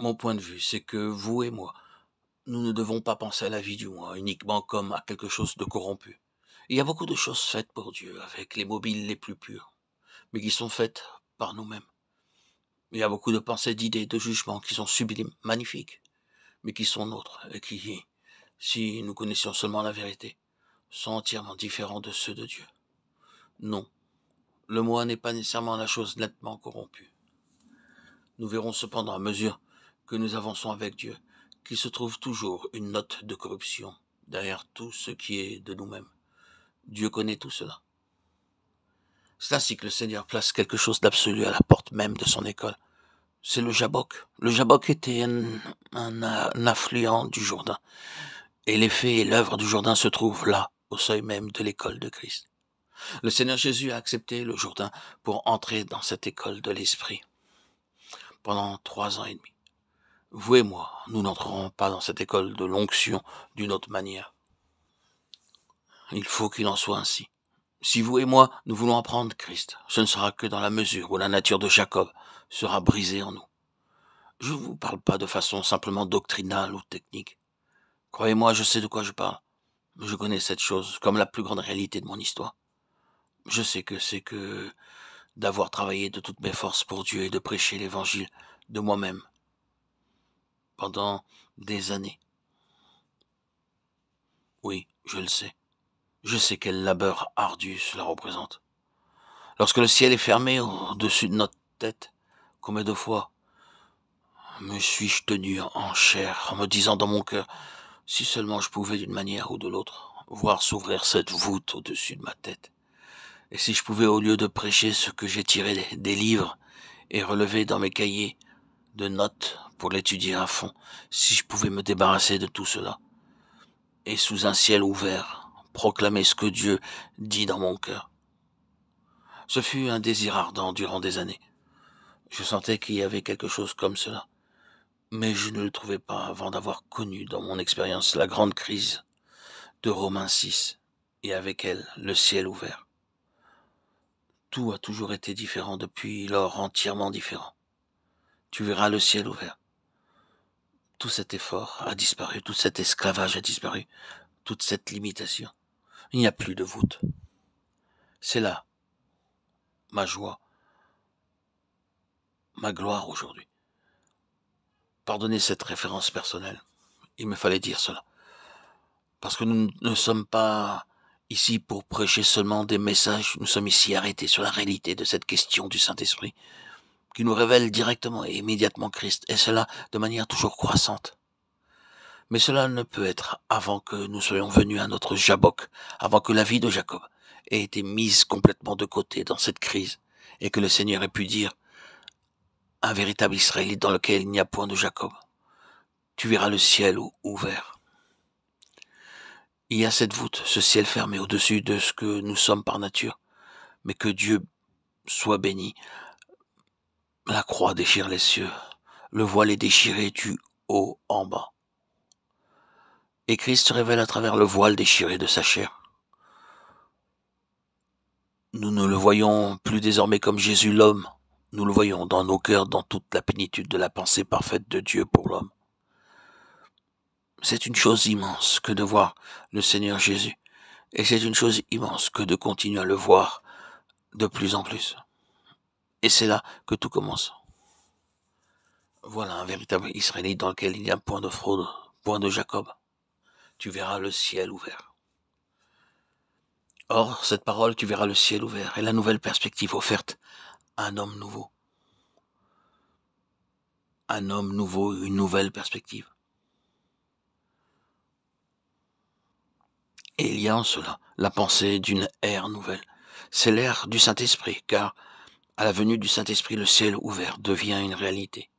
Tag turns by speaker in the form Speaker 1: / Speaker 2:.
Speaker 1: Mon point de vue, c'est que vous et moi, nous ne devons pas penser à la vie du moi uniquement comme à quelque chose de corrompu. Il y a beaucoup de choses faites pour Dieu avec les mobiles les plus purs, mais qui sont faites par nous-mêmes. Il y a beaucoup de pensées, d'idées, de jugements qui sont sublimes, magnifiques, mais qui sont nôtres et qui, si nous connaissions seulement la vérité, sont entièrement différents de ceux de Dieu. Non, le moi n'est pas nécessairement la chose nettement corrompue. Nous verrons cependant à mesure que nous avançons avec Dieu qu'il se trouve toujours une note de corruption derrière tout ce qui est de nous-mêmes. Dieu connaît tout cela. C'est ainsi que le Seigneur place quelque chose d'absolu à la porte même de son école. C'est le Jabbok. Le Jabbok était un affluent du Jourdain. Et l'effet et l'œuvre du Jourdain se trouvent là, au seuil même de l'école de Christ. Le Seigneur Jésus a accepté le Jourdain pour entrer dans cette école de l'Esprit pendant 3 ans et demi. Vous et moi, nous n'entrerons pas dans cette école de l'onction d'une autre manière. Il faut qu'il en soit ainsi. Si vous et moi, nous voulons apprendre Christ, ce ne sera que dans la mesure où la nature de Jacob sera brisée en nous. Je ne vous parle pas de façon simplement doctrinale ou technique. Croyez-moi, je sais de quoi je parle. Je connais cette chose comme la plus grande réalité de mon histoire. Je sais que c'est que d'avoir travaillé de toutes mes forces pour Dieu et de prêcher l'évangile de moi-même pendant des années. Oui, je le sais. Je sais quel labeur ardu cela représente. Lorsque le ciel est fermé au-dessus de notre tête, combien de fois me suis-je tenu en chair en me disant dans mon cœur, si seulement je pouvais d'une manière ou de l'autre voir s'ouvrir cette voûte au-dessus de ma tête, et si je pouvais au lieu de prêcher ce que j'ai tiré des livres et relevé dans mes cahiers de notes pour l'étudier à fond, si je pouvais me débarrasser de tout cela, et sous un ciel ouvert, proclamer ce que Dieu dit dans mon cœur. Ce fut un désir ardent durant des années. Je sentais qu'il y avait quelque chose comme cela, mais je ne le trouvais pas avant d'avoir connu dans mon expérience la grande crise de Romains 6, et avec elle le ciel ouvert. Tout a toujours été différent depuis lors, entièrement différent. Tu verras le ciel ouvert. Tout cet effort a disparu, tout cet esclavage a disparu, toute cette limitation. Il n'y a plus de voûte. C'est là ma joie, ma gloire aujourd'hui. Pardonnez cette référence personnelle. Il me fallait dire cela. Parce que nous ne sommes pas ici pour prêcher seulement des messages, nous sommes ici arrêtés sur la réalité de cette question du Saint-Esprit, qui nous révèle directement et immédiatement Christ, et cela de manière toujours croissante. Mais cela ne peut être avant que nous soyons venus à notre Jabbok, avant que la vie de Jacob ait été mise complètement de côté dans cette crise, et que le Seigneur ait pu dire, un véritable Israélite dans lequel il n'y a point de Jacob, tu verras le ciel ouvert. Il y a cette voûte, ce ciel fermé au-dessus de ce que nous sommes par nature, mais que Dieu soit béni. La croix déchire les cieux, le voile est déchiré du haut en bas. Et Christ se révèle à travers le voile déchiré de sa chair. Nous ne le voyons plus désormais comme Jésus l'homme, nous le voyons dans nos cœurs, dans toute la plénitude de la pensée parfaite de Dieu pour l'homme. C'est une chose immense que de voir le Seigneur Jésus, et c'est une chose immense que de continuer à le voir de plus en plus. Et c'est là que tout commence. Voilà un véritable Israélite dans lequel il n'y a point de fraude, point de Jacob. Tu verras le ciel ouvert. Or, cette parole, tu verras le ciel ouvert, est la nouvelle perspective offerte à un homme nouveau. Un homme nouveau, une nouvelle perspective. Et il y a en cela la pensée d'une ère nouvelle. C'est l'ère du Saint-Esprit, car à la venue du Saint-Esprit, le ciel ouvert devient une réalité.